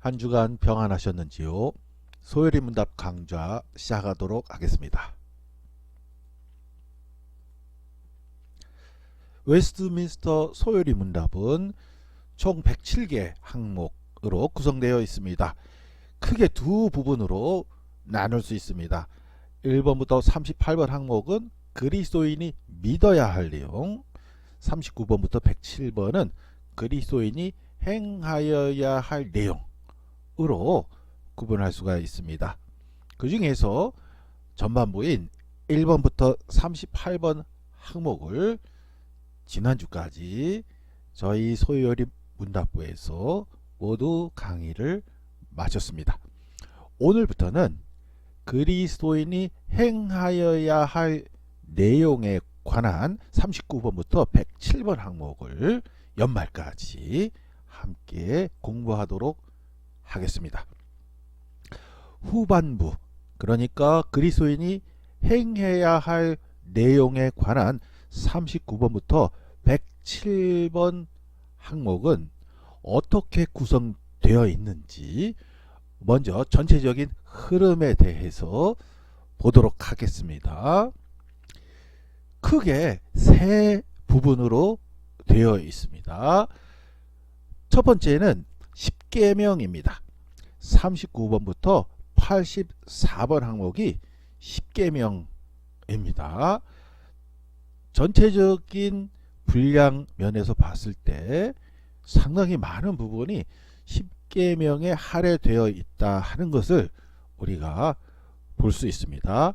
한 주간 평안하셨는지요? 소요리 문답 강좌 시작하도록 하겠습니다. 웨스트민스터 소요리 문답은 총 107개 항목으로 구성되어 있습니다. 크게 두 부분으로 나눌 수 있습니다. 1번부터 38번 항목은 그리스도인이 믿어야 할 내용, 39번부터 107번은 그리스도인이 행하여야 할 내용으로 구분할 수가 있습니다. 그 중에서 전반부인 1번부터 38번 항목을 지난주까지 저희 소요리 문답부에서 모두 강의를 마쳤습니다. 오늘부터는 그리스도인이 행하여야 할 내용에 관한 39번부터 107번 항목을 연말까지 함께 공부하도록 하겠습니다. 후반부, 그러니까 그리스도인이 행해야 할 내용에 관한 39번부터 107번 항목은 어떻게 구성되어 있는지 먼저 전체적인 흐름에 대해서 보도록 하겠습니다. 크게 세 부분으로 되어 있습니다. 첫 번째는 10계명입니다. 39번부터 84번 항목이 10계명입니다. 전체적인 분량 면에서 봤을 때 상당히 많은 부분이 10계명에 할애되어 있다 하는 것을 우리가 볼 수 있습니다.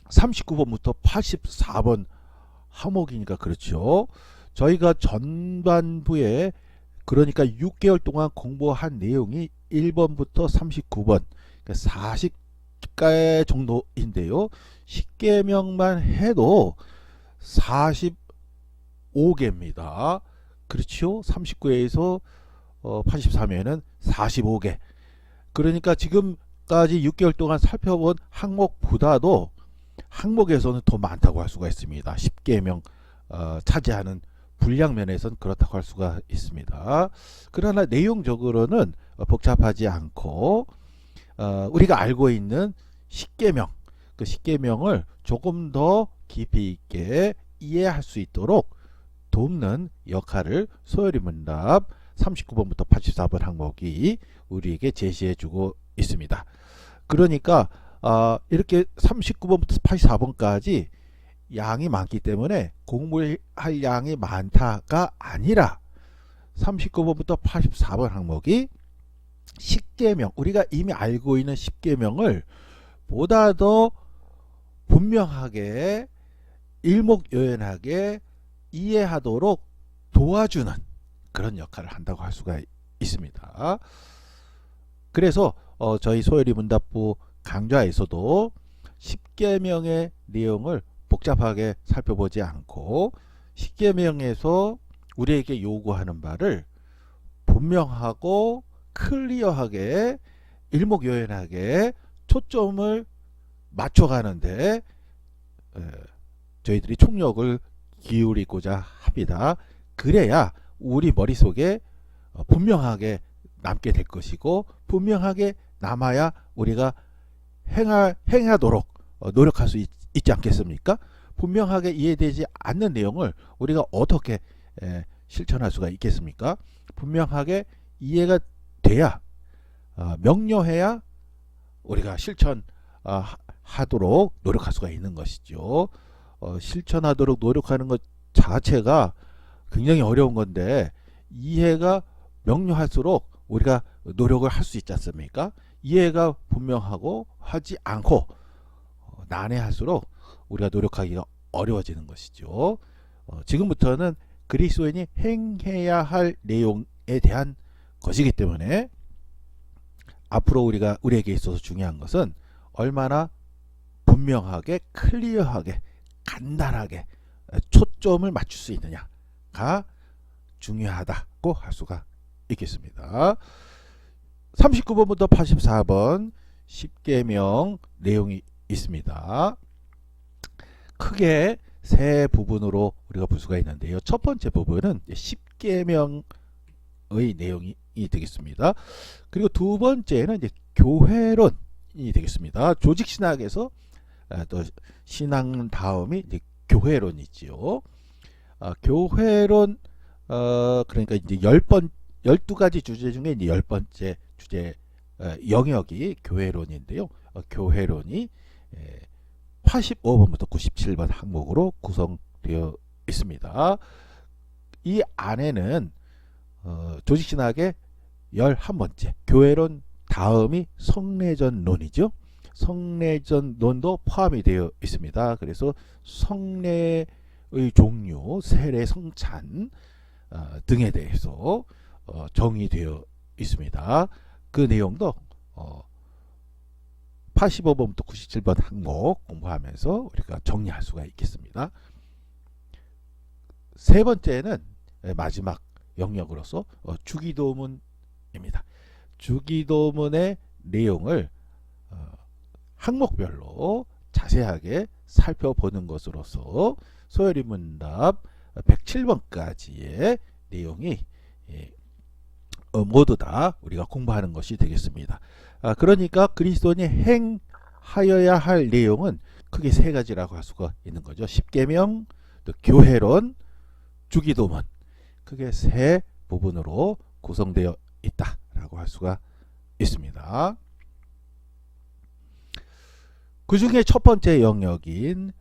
39번부터 84번 항목이니까 그렇죠. 저희가 전반부에 그러니까 6개월 동안 공부한 내용이 1번부터 39번, 그러니까 40개 정도인데요. 10계명만 해도 45개입니다. 그렇죠. 39회에서 83회는 45개. 그러니까 지금까지 6개월 동안 살펴본 항목보다도 항목에서는 더 많다고 할 수가 있습니다. 10계명 차지하는 분량 면에서는 그렇다고 할 수가 있습니다. 그러나 내용적으로는 복잡하지 않고 우리가 알고 있는 10계명, 그 10계명을 조금 더 깊이 있게 이해할 수 있도록 돕는 역할을 소요리 문답 39번부터 84번 항목이 우리에게 제시해주고 있습니다. 그러니까 이렇게 39번부터 84번까지 양이 많기 때문에 공부할 양이 많다가 아니라 39번부터 84번 항목이 10계명, 우리가 이미 알고 있는 10계명을 보다 더 분명하게 일목요연하게 이해하도록 도와주는 그런 역할을 한다고 할 수가 있습니다. 그래서 저희 소요리 문답부 강좌에서도 10계명의 내용을 복잡하게 살펴보지 않고 10계명에서 우리에게 요구하는 바를 분명하고 클리어하게 일목요연하게 초점을 맞춰가는데 저희들이 총력을 기울이고자 합니다. 그래야 우리 머릿속에 분명하게 남게 될 것이고 분명하게 남아야 우리가 행하도록 노력할 수 있지 않겠습니까? 분명하게 이해되지 않는 내용을 우리가 어떻게 실천할 수가 있겠습니까? 분명하게 이해가 돼야 명료해야 우리가 실천하도록 노력할 수가 있는 것이죠. 실천하도록 노력하는 것 자체가 굉장히 어려운 건데 이해가 명료할수록 우리가 노력을 할 수 있지 않습니까? 이해가 분명하고 하지 않고 난해할수록 우리가 노력하기가 어려워지는 것이죠. 지금부터는 그리스도인이 행해야 할 내용에 대한 것이기 때문에 앞으로 우리에게 있어서 중요한 것은 얼마나 분명하게 클리어하게 간단하게 초점을 맞출 수 있느냐가 중요하다고 할 수가 있겠습니다. 39번부터 84번 10계명 내용이 있습니다. 크게 세 부분으로 우리가 볼 수가 있는데요. 첫 번째 부분은 10계명의 내용이 되겠습니다. 그리고 두 번째는 이제 교회론이 되겠습니다. 조직신학에서 또 신앙 다음이 이제 교회론이지요. 교회론 그러니까 이제 12가지 주제 중에 이제 10번째 주제 영역이 교회론인데요. 교회론이 85번부터 97번 항목으로 구성되어 있습니다. 이 안에는 조직신학의 11번째 교회론 다음이 성례전론이죠. 성례전론도 포함이 되어 있습니다. 그래서 성례의 종류, 세례, 성찬 등에 대해서 정의되어 있습니다. 그 내용도 85번부터 97번 항목 공부하면서 우리가 정리할 수가 있겠습니다. 세 번째는 마지막 영역으로서 주기도문입니다. 주기도문의 내용을 항목별로 자세하게 살펴보는 것으로서 소요리문답 107번까지의 내용이 모두 다 우리가 공부하는 것이 되겠습니다. 그러니까 그리스도인이 행하여야 할 내용은 크게 세 가지라고 할 수가 있는 거죠. 십계명, 또 교회론, 주기도문, 크게 세 부분으로 구성되어 있다라고 할 수가 있습니다. 그 중에 첫 번째 영역인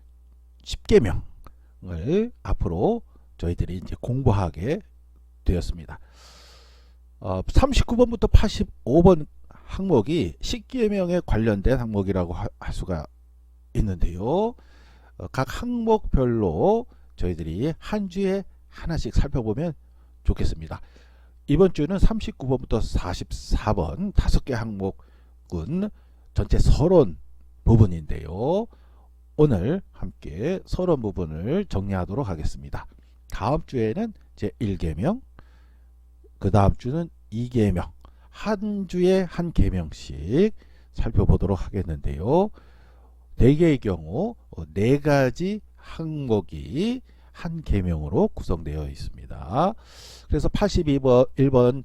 십계명을 앞으로 저희들이 이제 공부하게 되었습니다. 39번부터 85번 항목이 십계명에 관련된 항목이라고 할 수가 있는데요. 각 항목별로 저희들이 한 주에 하나씩 살펴보면 좋겠습니다. 이번 주는 39번부터 44번 5개 항목은 전체 서론 부분인데요. 오늘 함께 서론 부분을 정리하도록 하겠습니다. 다음 주에는 제1계명, 그 다음 주는 2계명, 한 주에 한 계명씩 살펴보도록 하겠는데요. 대개의 경우 4가지 항목이 한 계명으로 구성되어 있습니다. 그래서 82번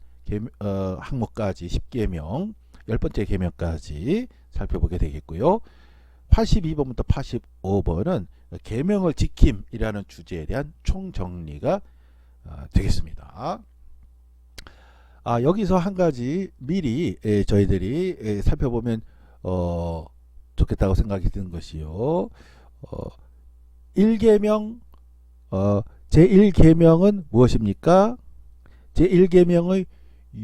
항목까지 10계명, 10번째 계명까지 살펴보게 되겠고요. 82번부터 85번은 계명을 지킴이라는 주제에 대한 총정리가 되겠습니다. 여기서 한 가지 미리 저희들이 살펴보면 좋겠다고 생각이 드는 것이요. 1계명 제1계명은 무엇입니까? 제1계명의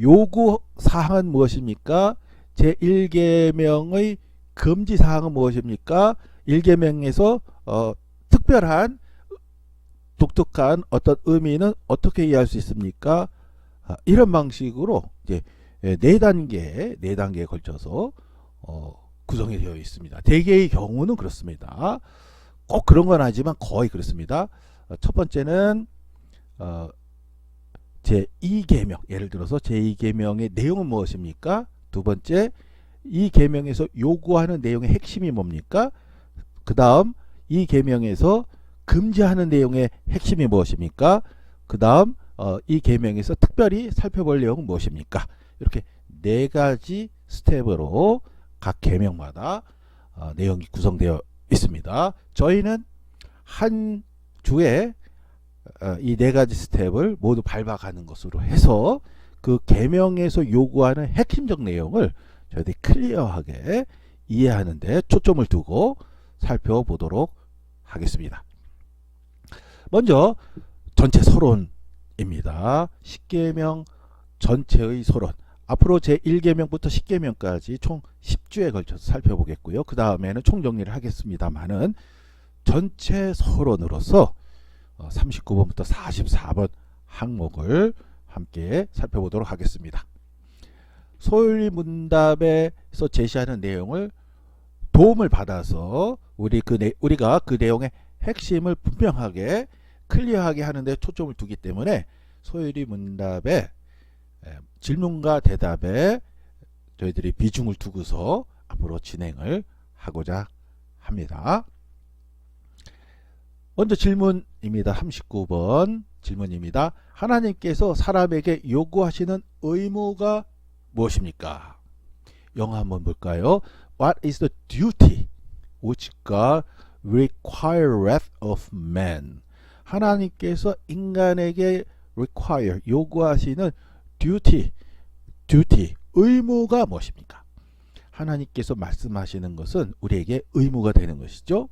요구사항은 무엇입니까? 제1계명의 금지사항은 무엇입니까? 1계명에서 특별한 독특한 어떤 의미는 어떻게 이해할 수 있습니까? 이런 방식으로 이제 4단계에 걸쳐서 구성이 되어 있습니다. 대개의 경우는 그렇습니다. 꼭 그런 건 아니지만 거의 그렇습니다. 첫 번째는 제2계명, 예를 들어서 제2계명의 내용은 무엇입니까? 두 번째, 이 계명에서 요구하는 내용의 핵심이 뭡니까? 그 다음 이 계명에서 금지하는 내용의 핵심이 무엇입니까? 그 다음 이 계명에서 특별히 살펴볼 내용은 무엇입니까? 이렇게 4가지 스텝으로 각 계명마다 내용이 구성되어 있습니다. 저희는 한 주에 이 4가지 스텝을 모두 밟아가는 것으로 해서 그 계명에서 요구하는 핵심적 내용을 저희들이 클리어하게 이해하는 데 초점을 두고 살펴보도록 하겠습니다. 먼저 전체 서론입니다. 10계명 전체의 서론. 앞으로 제1계명부터 10계명까지 총 10주에 걸쳐서 살펴보겠고요. 그 다음에는 총정리를 하겠습니다만은 전체 서론으로서 39번부터 44번 항목을 함께 살펴보도록 하겠습니다. 소요리문답에서 제시하는 내용을 도움을 받아서 우리가 그 내용의 핵심을 분명하게 클리어하게 하는데 초점을 두기 때문에 소요리문답의 질문과 대답에 저희들이 비중을 두고서 앞으로 진행을 하고자 합니다. 먼저 질문입니다. 39번 질문입니다. 하나님께서 사람에게 요구하시는 의무가 무엇입니까? 영어 한번 볼까요? What is the duty which God requireth of man? 하나님께서 인간에게 require, 요구하시는 duty, 의무가 무엇입니까? 하나님께서 말씀하시는 것은 우리에게 의무가 되는 것이죠.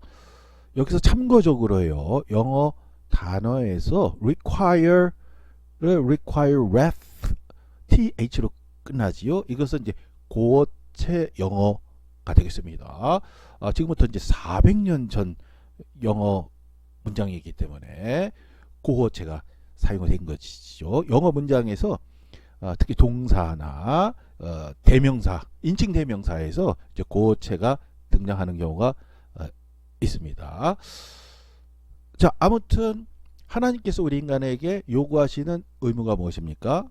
여기서 참고적으로요, 영어 단어에서 require를 requireth, th로 끝나지요. 이것은 이제 고체 영어가 되겠습니다. 지금부터 이제 400년 전 영어 문장이기 때문에 고체가 사용된 것이죠. 영어 문장에서 특히 동사나 대명사, 인칭 대명사에서 이제 고체가 등장하는 경우가 있습니다. 자, 아무튼 하나님께서 우리 인간에게 요구하시는 의무가 무엇입니까?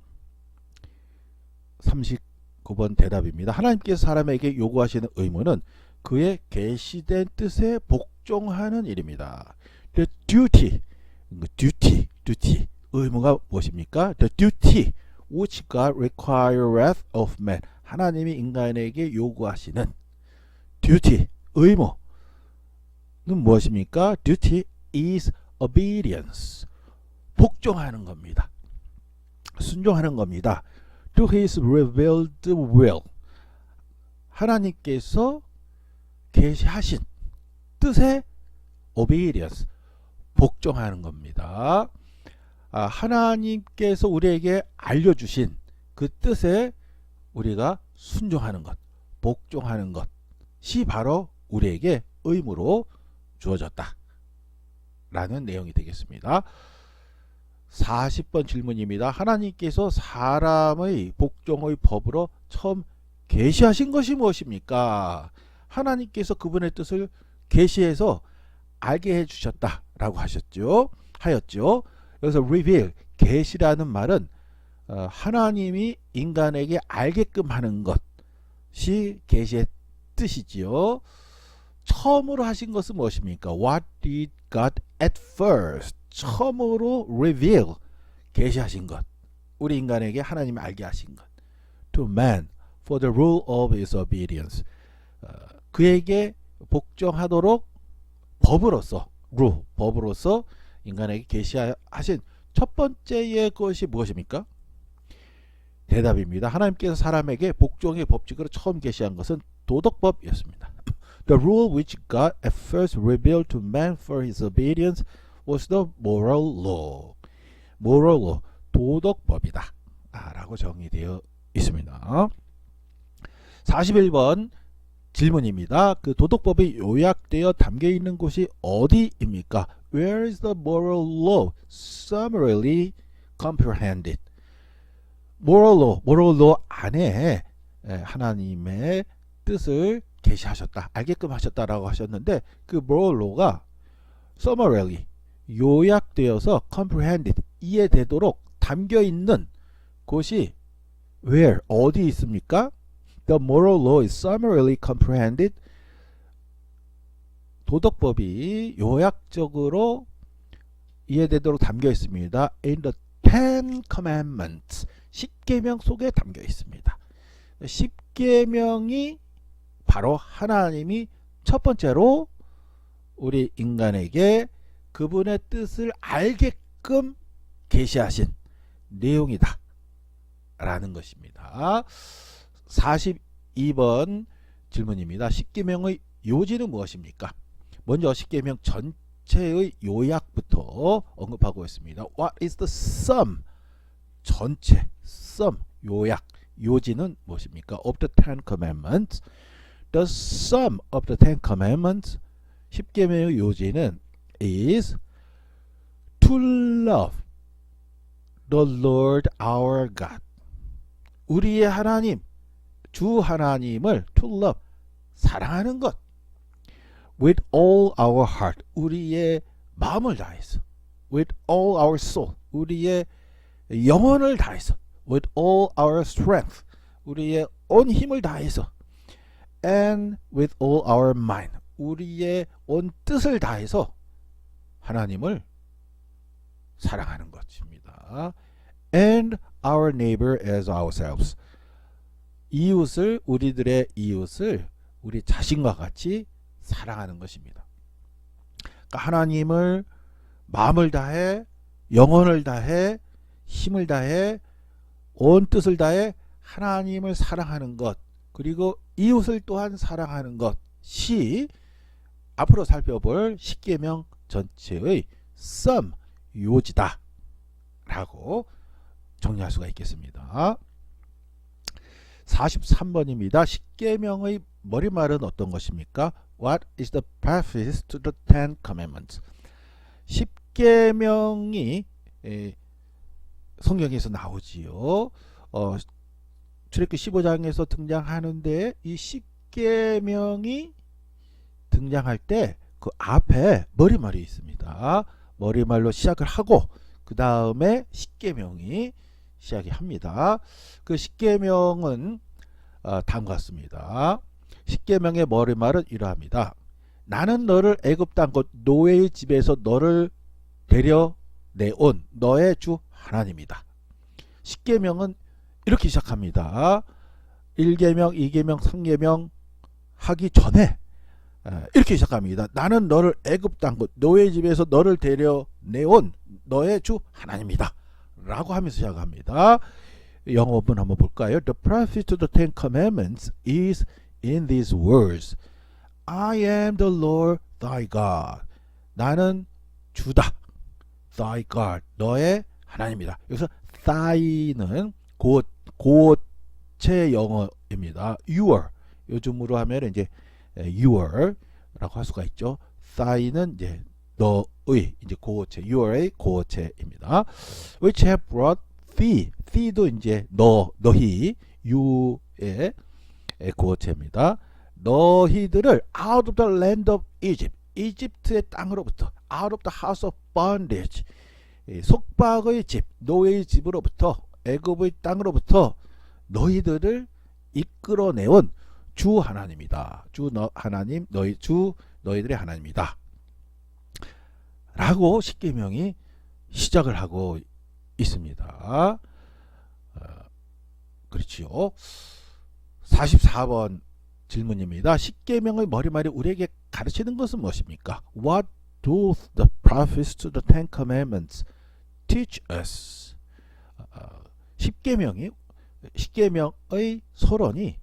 39번 대답입니다. 하나님께서 사람에게 요구하시는 의무는 그의 계시된 뜻에 복종하는 일입니다. The duty, 의무가 무엇입니까? The duty which God requireth of man. 하나님이 인간에게 요구하시는 duty, 의무는 무엇입니까? Duty is obedience. 복종하는 겁니다. 순종하는 겁니다. To his revealed will. 하나님께서 계시하신 뜻에 obedience, 복종하는 겁니다. 하나님께서 우리에게 알려주신 그 뜻에 우리가 순종하는 것, 복종하는 것이 바로 우리에게 의무로 주어졌다 라는 내용이 되겠습니다. 40번 질문입니다. 하나님께서 사람의 복종의 법으로 처음 계시하신 것이 무엇입니까? 하나님께서 그분의 뜻을 계시해서 알게 해주셨다 라고 하였죠. 그래서 reveal, 계시라는 말은 하나님이 인간에게 알게끔 하는 것이 계시의 뜻이지요. 처음으로 하신 것은 무엇입니까? What did God at first? 처음으로 reveal, 계시하신 것. 우리 인간에게 하나님이 알게 하신 것. To man for the rule of his obedience. 그에게 복종하도록 법으로서 인간에게 계시하신 첫 번째의 것이 무엇입니까? 대답입니다. 하나님께서 사람에게 복종의 법칙으로 처음 계시한 것은 도덕법이었습니다. The rule which God at first revealed to man for his obedience was the moral law. moral law, 도덕법이다 라고 정의되어 있습니다. 41번 질문입니다. 그 도덕법이 요약되어 담겨 있는 곳이 어디입니까? Where is the moral law summarily comprehended? moral law 안에 하나님의 뜻을 계시하셨다, 알게끔 하셨다라고 하셨는데, 그 moral law가 summarily, 요약되어서 comprehended, 이해되도록 담겨 있는 곳이 where, 어디 있습니까? The moral law is summarily comprehended. 도덕법이 요약적으로 이해되도록 담겨 있습니다. In the Ten Commandments. 십계명 속에 담겨 있습니다. 십계명이 바로 하나님이 첫 번째로 우리 인간에게 그분의 뜻을 알게끔 계시하신 내용이다 라는 것입니다. 42번 질문입니다. 십계명의 요지는 무엇입니까? 먼저 십계명 전체의 요약부터 언급하고 있습니다. What is the sum? 전체, sum, 요약, 요지는 무엇입니까? Of the Ten Commandments. The sum of the Ten Commandments, 십계명의 요지는 is to love the Lord our God. 우리의 하나님, 주 하나님을 to love, 사랑하는 것. With all our heart, 우리의 마음을 다해서. With all our soul, 우리의 영혼을 다해서. With all our strength, 우리의 온 힘을 다해서. And with all our mind, 우리의 온 뜻을 다해서 하나님을 사랑하는 것입니다. And our neighbor as ourselves. 이웃을, 우리들의 이웃을 우리 자신과 같이 사랑하는 것입니다. 그러니까 하나님을 마음을 다해, 영혼을 다해, 힘을 다해, 온 뜻을 다해 하나님을 사랑하는 것, 그리고 이웃을 또한 사랑하는 것이 앞으로 살펴볼 십계명 전체의 sum, 요지다 라고 정리할 수가 있겠습니다. 43번입니다. 십계명의 머리말은 어떤 것입니까? What is the preface to the Ten Commandments? 십계명이 성경에서 나오지요. 출애굽기 15장에서 등장하는데 이 십계명이 등장할 때 그 앞에 머리말이 있습니다. 머리말로 시작을 하고 그 다음에 십계명이 시작이 합니다. 그 십계명은 다음과 같습니다. 십계명의 머리말은 이러합니다. 나는 너를 애굽 땅 곧 노예의 집에서 너를 데려내온 너의 주 하나님이다. 십계명은 이렇게 시작합니다. 1계명, 2계명, 3계명 하기 전에 이렇게 시작합니다. 나는 너를 애굽 땅 곧 노예의 집에서 너를 데려내온 너의 주 하나님이다 라고 하면서 시작합니다. 영어본 한번 볼까요? The preface to the Ten Commandments is in these words. I am the Lord thy God. 나는 주다. Thy God. 너의 하나님이다. 여기서 thy는 고체 영어입니다. Your. 요즘으로 하면 이제 your라고 할 수가 있죠. thy는 이제 너의 이제 고체, your의 고체입니다. Which have brought thee. thee도 이제 너희, you의 고체입니다. 너희들을 out of the land of Egypt. 이집트의 땅으로부터 out of the house of bondage. 속박의 집, 노예의 집으로부터 애굽의 땅으로부터 너희들을 이끌어내온 주 하나님이다. 하나님, 너희들의 하나님이다. 라고 십계명이 시작을 하고 있습니다. 그렇지요. 44번 질문입니다. 십계명의 머리말이 우리에게 가르치는 것은 무엇입니까? What do the prophets to the Ten Commandments teach us? 십계명의 서론이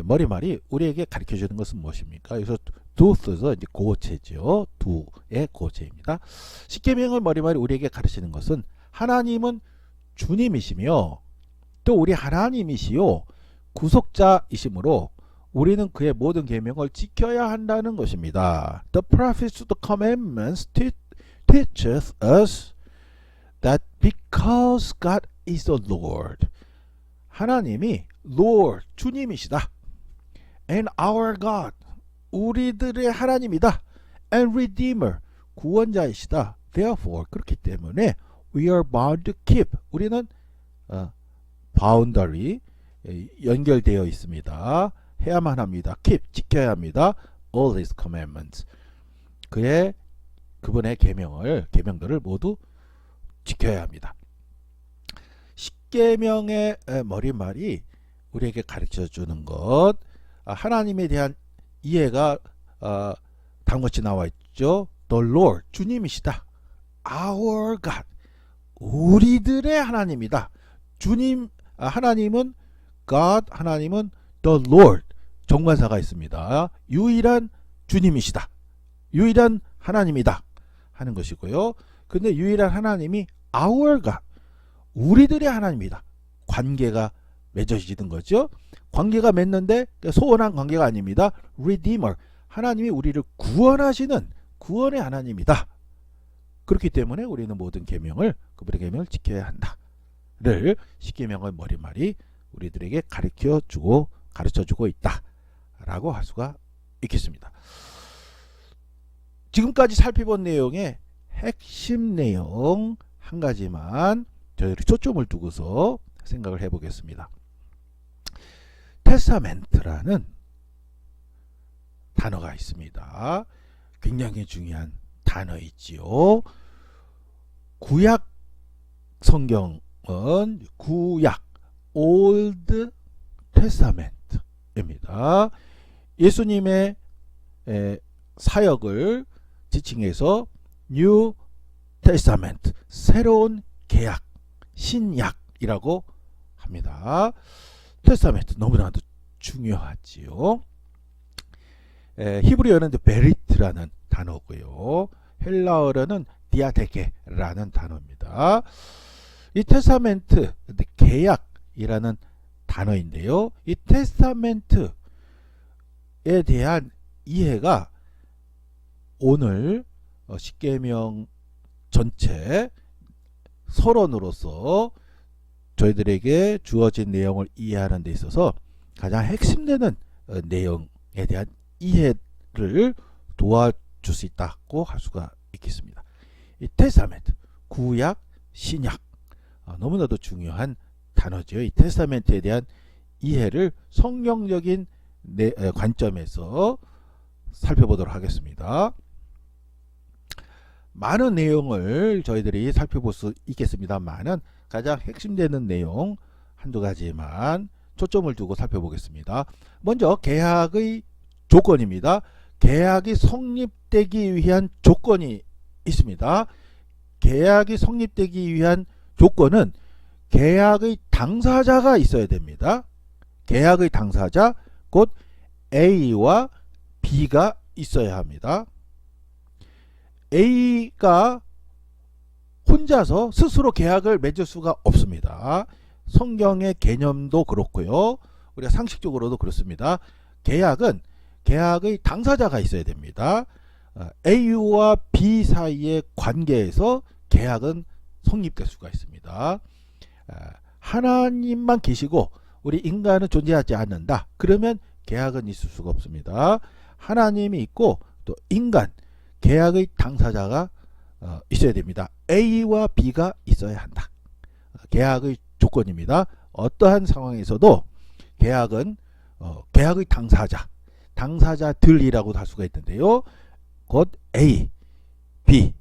머리말이 우리에게 가르쳐 주는 것은 무엇입니까? 여기서 do에서 이제 고체죠. do의 고체입니다. 십계명의 머리말이 우리에게 가르치는 것은 하나님은 주님이시며 또 우리 하나님이시요 구속자이시므로 우리는 그의 모든 계명을 지켜야 한다는 것입니다. The prophets of the commandments teaches us that because God is the Lord, 하나님이 Lord, 주님이시다. And our God, 우리들의 하나님이다. And Redeemer, 구원자이시다. Therefore, 그렇기 때문에 we are bound to keep, 우리는 boundary, 연결되어 있습니다. 해야만 합니다. keep, 지켜야 합니다. all his commandments, 그분의 계명들을 모두 지켜야 합니다. 십계명의 머리말이 우리에게 가르쳐 주는 것, 하나님에 대한 이해가 다음같이 나와 있죠. The Lord, 주님이시다. Our God, 우리들의 하나님이다. 하나님은 God, 하나님은 The Lord, 정관사가 있습니다. 유일한 주님이시다. 유일한 하나님이다 하는 것이고요. 근데 유일한 하나님이 Our God, 우리들의 하나님이다. 관계가 맺어지는 거죠. 관계가 맺는데 소원한 관계가 아닙니다. Redeemer, 하나님이 우리를 구원하시는 구원의 하나님이다. 그렇기 때문에 우리는 모든 계명을, 그분의 계명을 지켜야 한다를 십계명의 머리말이 우리들에게 가르쳐 주고 있다라고 할 수가 있겠습니다. 지금까지 살펴본 내용의 핵심 내용 한 가지만 저희들이 초점을 두고서 생각을 해보겠습니다. 테스타멘트라는 단어가 있습니다. 굉장히 중요한 단어이지요. 구약 성경은 구약 Old Testament입니다. 예수님의 사역을 지칭해서 New Testament, 새로운 계약, 신약이라고 합니다. 테스타멘트 너무나도 중요하지요. 히브리어는 베리트라는 단어고요. 헬라어로는 디아테케라는 단어입니다. 이 테스타멘트, 계약이라는 단어인데요. 이 테스타멘트에 대한 이해가 오늘 십계명 전체 서론으로서 저희들에게 주어진 내용을 이해하는 데 있어서 가장 핵심되는 내용에 대한 이해를 도와줄 수 있다고 할 수가 있겠습니다. 이 테스타멘트, 구약, 신약, 너무나도 중요한 단어죠. 이 테스타멘트에 대한 이해를 성경적인 관점에서 살펴보도록 하겠습니다. 많은 내용을 저희들이 살펴볼 수 있겠습니다만은 가장 핵심되는 내용 한두 가지만 초점을 두고 살펴보겠습니다. 먼저 계약의 조건입니다. 계약이 성립되기 위한 조건이 있습니다. 계약이 성립되기 위한 조건은 계약의 당사자가 있어야 됩니다. 계약의 당사자, 곧 A와 B가 있어야 합니다. A가 혼자서 스스로 계약을 맺을 수가 없습니다. 성경의 개념도 그렇고요. 우리가 상식적으로도 그렇습니다. 계약은 계약의 당사자가 있어야 됩니다. A와 B 사이의 관계에서 계약은 성립될 수가 있습니다. 하나님만 계시고 우리 인간은 존재하지 않는다. 그러면 계약은 있을 수가 없습니다. 하나님이 있고 또 인간, 계약의 당사자가 있어야 됩니다. A와 B가 있어야 한다. 계약의 조건입니다. 어떠한 상황에서도 계약은 계약의 당사자들이라고도 할 수가 있는데요. 곧 A, B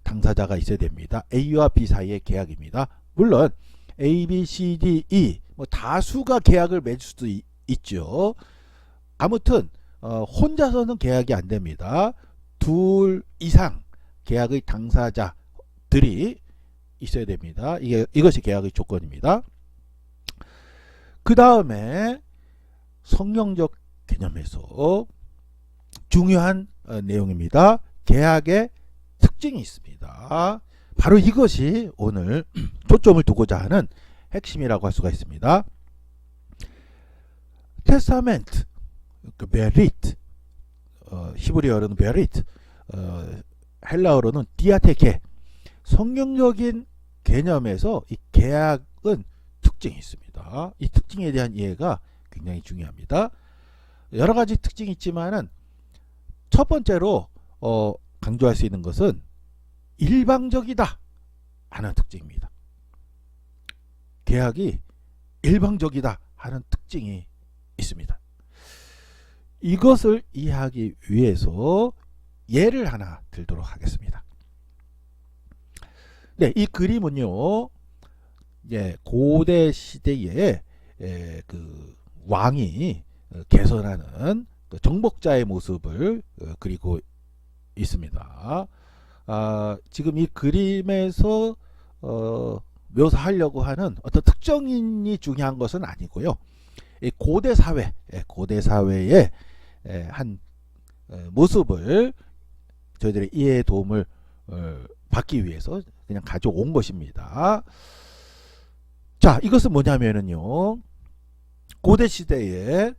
당사자가 있어야 됩니다. A와 B 사이의 계약입니다. 물론 A, B, C, D, E 다수가 계약을 맺을 수도 있죠. 아무튼 혼자서는 계약이 안 됩니다. 둘 이상 계약의 당사자들이 있어야 됩니다. 이것이 계약의 조건입니다. 그 다음에 성경적 개념에서 중요한 내용입니다. 계약의 특징이 있습니다. 바로 이것이 오늘 초점을 두고자 하는 핵심이라고 할 수가 있습니다. 테스타멘트, 베리트, 히브리어로는 베리트, 헬라어로는 디아테케, 성경적인 개념에서 이 계약은 특징이 있습니다. 이 특징에 대한 이해가 굉장히 중요합니다. 여러 가지 특징이 있지만은 첫 번째로 강조할 수 있는 것은 일방적이다 하는 특징입니다. 계약이 일방적이다 하는 특징이 있습니다. 이것을 이해하기 위해서 예를 하나 들도록 하겠습니다. 네, 이 그림은요, 고대 시대에 그 왕이 개선하는 정복자의 모습을 그리고 있습니다. 지금 이 그림에서 묘사하려고 하는 어떤 특정인이 중요한 것은 아니고요. 이 고대 사회의 한 모습을 저희들의 이해에 도움을 받기 위해서 그냥 가져온 것입니다. 자, 이것은 뭐냐면은요, 고대 시대에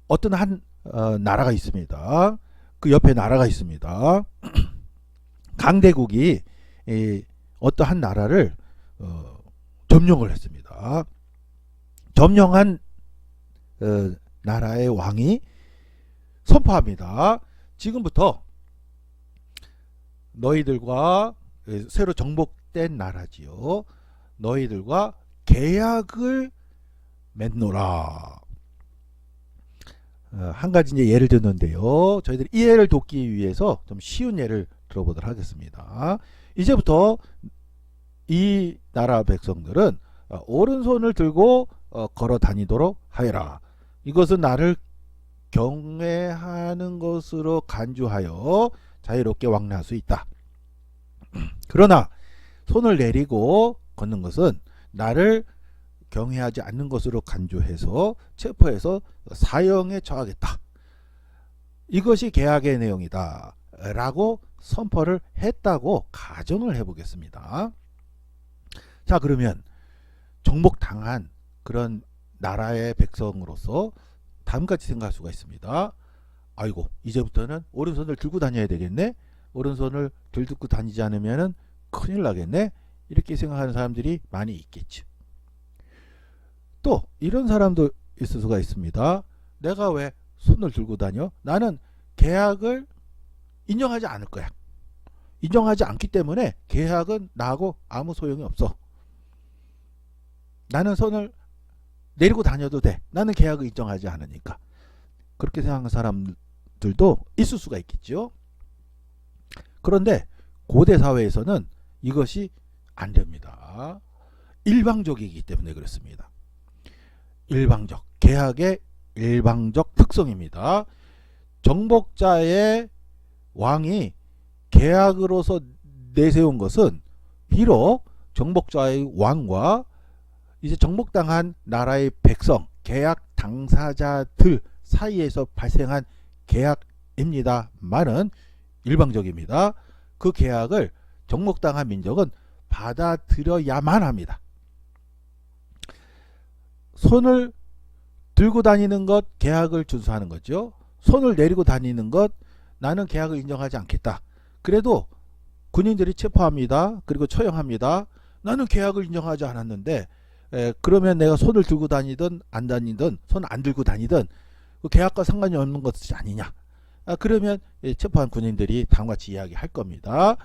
어떤 한 나라가 있습니다. 그 옆에 나라가 있습니다. 강대국이 어떠한 나라를 점령을 했습니다. 점령한 나라의 왕이 선포합니다. 지금부터 너희들과 새로 정복된 나라지요. 너희들과 계약을 맺노라. 한 가지 이제 예를 드는데요. 저희들이 이해를 돕기 위해서 좀 쉬운 예를 들어보도록 하겠습니다. 이제부터 이 나라 백성들은 오른손을 들고 걸어 다니도록 하여라. 이것은 나를 경외하는 것으로 간주하여 자유롭게 왕래할 수 있다. 그러나 손을 내리고 걷는 것은 나를 경외하지 않는 것으로 간주해서 체포해서 사형에 처하겠다. 이것이 계약의 내용이다 라고 선포를 했다고 가정을 해보겠습니다. 자, 그러면 정복당한 그런 나라의 백성으로서 다음같이 생각할 수가 있습니다. 아이고, 이제부터는 오른손을 들고 다녀야 되겠네. 오른손을 들고 다니지 않으면 큰일 나겠네. 이렇게 생각하는 사람들이 많이 있겠죠. 또 이런 사람도 있을 수가 있습니다. 내가 왜 손을 들고 다녀? 나는 계약을 인정하지 않을 거야. 인정하지 않기 때문에 계약은 나하고 아무 소용이 없어. 나는 손을 내리고 다녀도 돼. 나는 계약을 인정하지 않으니까. 그렇게 생각하는 사람들도 있을 수가 있겠죠. 그런데 고대 사회에서는 이것이 안 됩니다. 일방적이기 때문에 그렇습니다. 일방적, 계약의 일방적 특성입니다. 정복자의 왕이 계약으로서 내세운 것은 비록 정복자의 왕과 이제 정복당한 나라의 백성, 계약 당사자들 사이에서 발생한 계약입니다만은 일방적입니다. 그 계약을 정복당한 민족은 받아들여야만 합니다. 손을 들고 다니는 것 계약을 준수하는 거죠. 손을 내리고 다니는 것 나는 계약을 인정하지 않겠다. 그래도 군인들이 체포합니다. 그리고 처형합니다. 나는 계약을 인정하지 않았는데 그러면 내가 손을 들고 다니든 안 다니든 손 안 들고 다니든 그 계약과 상관이 없는 것이 아니냐. 그러면 체포한 군인들이 다음같이 이야기할 겁니다.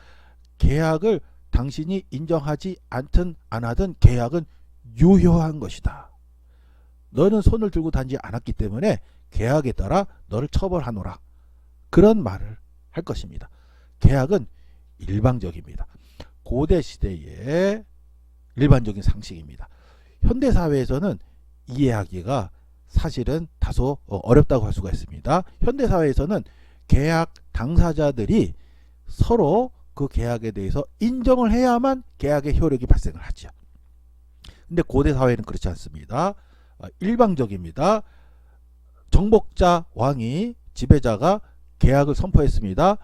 계약을 당신이 인정하지 않든 안 하든 계약은 유효한 것이다. 너는 손을 들고 다니지 않았기 때문에 계약에 따라 너를 처벌하노라. 그런 말을 할 것입니다. 계약은 일방적입니다. 고대 시대의 일반적인 상식입니다. 현대 사회에서는 이해하기가 사실은 다소 어렵다고 할 수가 있습니다. 현대 사회에서는 계약 당사자들이 서로 그 계약에 대해서 인정을 해야만 계약의 효력이 발생을 하죠. 근데 고대 사회는 그렇지 않습니다. 일방적입니다. 정복자 왕이 지배자가 계약을 선포했습니다.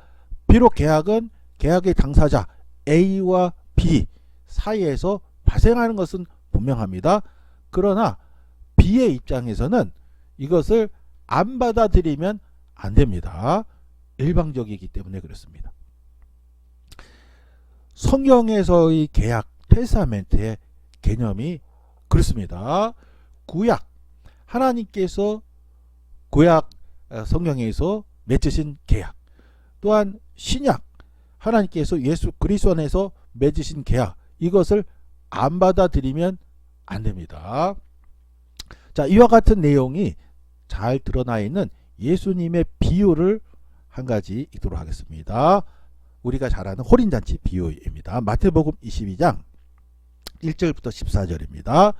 비록 계약은 계약의 당사자 A와 B 사이에서 발생하는 것은 분명합니다. 그러나 B의 입장에서는 이것을 안 받아들이면 안 됩니다. 일방적이기 때문에 그렇습니다. 성경에서의 계약, 테스타멘트의 개념이 그렇습니다. 구약, 하나님께서 구약 성경에서 맺으신 계약, 또한 신약, 하나님께서 예수 그리스도 안에서 맺으신 계약, 이것을 안 받아들이면 안 됩니다. 자, 이와 같은 내용이 잘 드러나 있는 예수님의 비유를 한 가지 읽도록 하겠습니다. 우리가 잘 아는 호린잔치 비유입니다. 마태복음 22장 1절부터 14절입니다.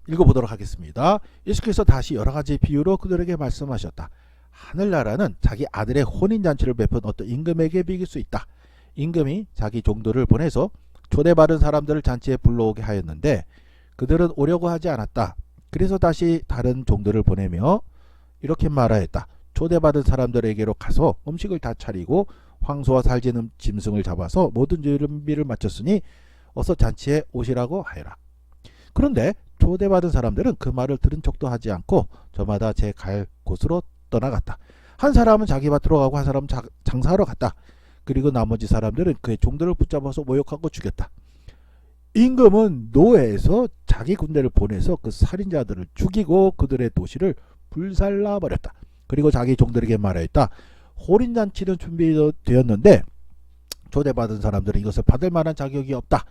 읽어보도록 하겠습니다. 예수께서 다시 여러 가지 비유로 그들에게 말씀하셨다. 하늘나라는 자기 아들의 혼인잔치를 베푼 어떤 임금에게 비길 수 있다. 임금이 자기 종들을 보내서 초대받은 사람들을 잔치에 불러오게 하였는데 그들은 오려고 하지 않았다. 그래서 다시 다른 종들을 보내며 이렇게 말하였다. 초대받은 사람들에게로 가서 음식을 다 차리고 황소와 살찌는 짐승을 잡아서 모든 준비를 마쳤으니 어서 잔치에 오시라고 하여라. 그런데 초대받은 사람들은 그 말을 들은 척도 하지 않고 저마다 제 갈 곳으로 떠나갔다. 한 사람은 자기 밭으로 가고 한 사람은 장사하러 갔다. 그리고 나머지 사람들은 그의 종들을 붙잡아서 모욕하고 죽였다. 임금은 노예에서 자기 군대를 보내서 그 살인자들을 죽이고 그들의 도시를 불살라버렸다. 그리고 자기 종들에게 말하였다. 호린잔치는 준비되었는데 초대받은 사람들은 이것을 받을 만한 자격이 없다.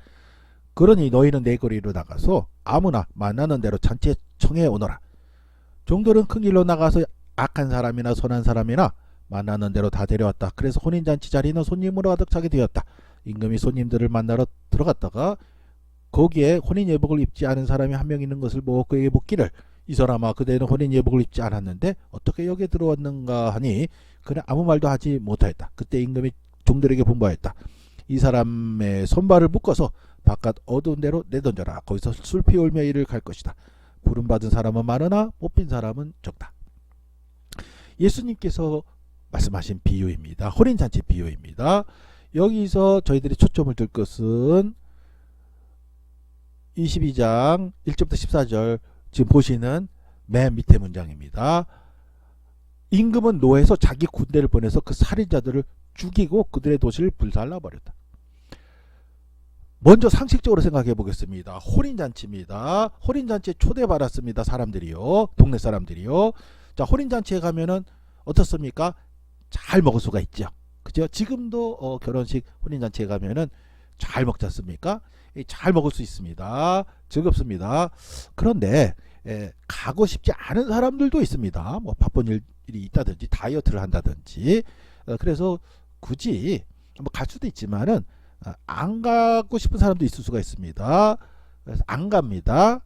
그러니 너희는 내 거리로 나가서 아무나 만나는 대로 잔치에 청해 오너라. 종들은 큰 길로 나가서 악한 사람이나 선한 사람이나 만나는 대로 다 데려왔다. 그래서 혼인잔치 자리는 손님으로 가득 차게 되었다. 임금이 손님들을 만나러 들어갔다가 거기에 혼인예복을 입지 않은 사람이 한 명 있는 것을 보고 그에게 묻기를 이 사람아 그대는 혼인예복을 입지 않았는데 어떻게 여기에 들어왔는가 하니 그는 아무 말도 하지 못하였다. 그때 임금이 종들에게 분부하였다. 이 사람의 손발을 묶어서 바깥 어두운 데로 내던져라. 거기서 술피 울며 이를 갈 것이다. 부름받은 사람은 많으나 뽑힌 사람은 적다. 예수님께서 말씀하신 비유입니다. 혼인잔치 비유입니다. 여기서 저희들이 초점을 둘 것은 22장 1절부터 14절 지금 보시는 맨 밑에 문장입니다. 임금은 노에서 자기 군대를 보내서 그 살인자들을 죽이고 그들의 도시를 불살라버렸다. 먼저 상식적으로 생각해 보겠습니다. 혼인잔치입니다. 혼인잔치에 초대받았습니다. 사람들이요. 동네 사람들이요. 자, 혼인잔치에 가면은 어떻습니까? 잘 먹을 수가 있죠. 그죠? 지금도 결혼식 혼인잔치에 가면은 잘 먹지 않습니까? 잘 먹을 수 있습니다. 즐겁습니다. 그런데 가고 싶지 않은 사람들도 있습니다. 뭐 바쁜 일이 있다든지 다이어트를 한다든지 그래서 굳이 뭐 갈 수도 있지만은 안 가고 싶은 사람도 있을 수가 있습니다. 그래서 안 갑니다.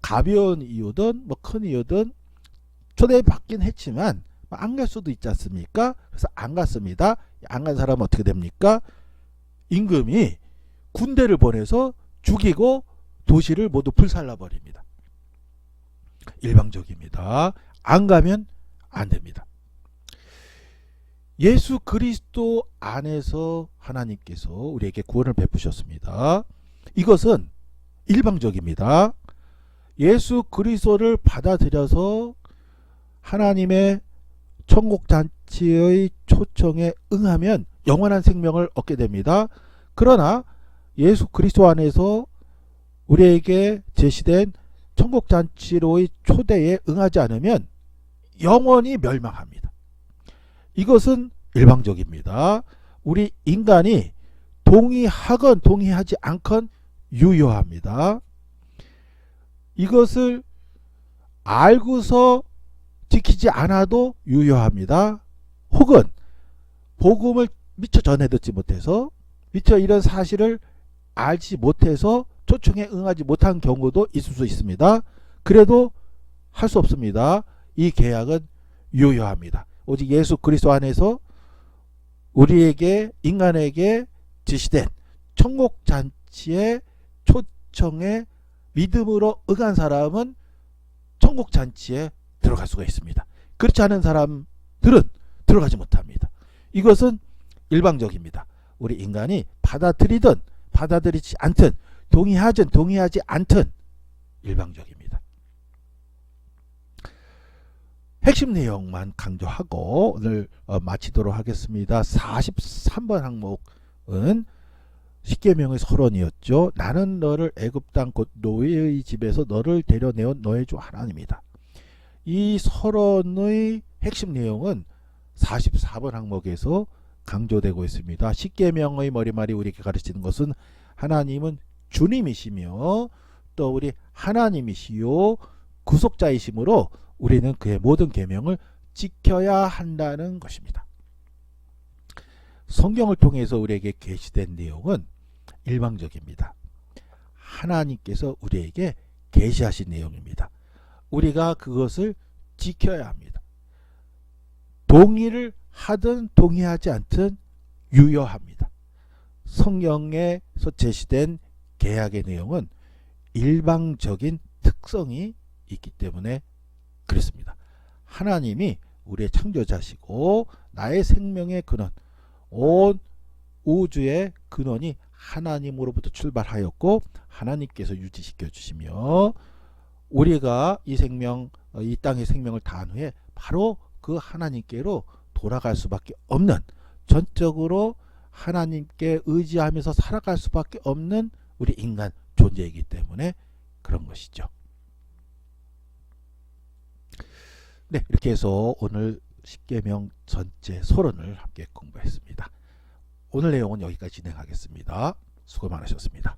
가벼운 이유든 뭐 큰 이유든 초대받긴 했지만 안 갈 수도 있지 않습니까? 그래서 안 갔습니다. 안 간 사람은 어떻게 됩니까? 임금이 군대를 보내서 죽이고 도시를 모두 불살라버립니다. 일방적입니다. 안 가면 안 됩니다. 예수 그리스도 안에서 하나님께서 우리에게 구원을 베푸셨습니다. 이것은 일방적입니다. 예수 그리스도를 받아들여서 하나님의 천국잔치의 초청에 응하면 영원한 생명을 얻게 됩니다. 그러나 예수 그리스도 안에서 우리에게 제시된 천국잔치로의 초대에 응하지 않으면 영원히 멸망합니다. 이것은 일방적입니다. 우리 인간이 동의하건 동의하지 않건 유효합니다. 이것을 알고서 지키지 않아도 유효합니다. 혹은 복음을 미처 전해 듣지 못해서 미처 이런 사실을 알지 못해서 초청에 응하지 못한 경우도 있을 수 있습니다. 그래도 할 수 없습니다. 이 계약은 유효합니다. 오직 예수 그리스도 안에서 우리에게 인간에게 지시된 천국잔치의 초청에 믿음으로 응한 사람은 천국잔치에 들어갈 수가 있습니다. 그렇지 않은 사람들은 들어가지 못합니다. 이것은 일방적입니다. 우리 인간이 받아들이든 받아들이지 않든 동의하든 동의하지 않든 일방적입니다. 핵심 내용만 강조하고 오늘 마치도록 하겠습니다. 43번 항목은 십계명의 서론이었죠. 나는 너를 애굽 땅 곧 노예의 집에서 너를 데려내온 너의 주 하나님이다. 이 서론의 핵심 내용은 44번 항목에서 강조되고 있습니다. 십계명의 머리말이 우리에게 가르치는 것은 하나님은 주님이시며 또 우리 하나님이시요 구속자이시므로 우리는 그의 모든 계명을 지켜야 한다는 것입니다. 성경을 통해서 우리에게 계시된 내용은 일방적입니다. 하나님께서 우리에게 계시하신 내용입니다. 우리가 그것을 지켜야 합니다. 동의를 하든 동의하지 않든 유효합니다. 성경에서 제시된 계약의 내용은 일방적인 특성이 있기 때문에 그렇습니다. 하나님이 우리의 창조자시고 나의 생명의 근원, 온 우주의 근원이 하나님으로부터 출발하였고 하나님께서 유지시켜 주시며 우리가 이 생명, 이 땅의 생명을 다한 후에 바로 그 하나님께로 돌아갈 수밖에 없는, 전적으로 하나님께 의지하면서 살아갈 수밖에 없는 우리 인간 존재이기 때문에 그런 것이죠. 네, 이렇게 해서 오늘 십계명 전체 서론을 함께 공부했습니다. 오늘 내용은 여기까지 진행하겠습니다. 수고 많으셨습니다.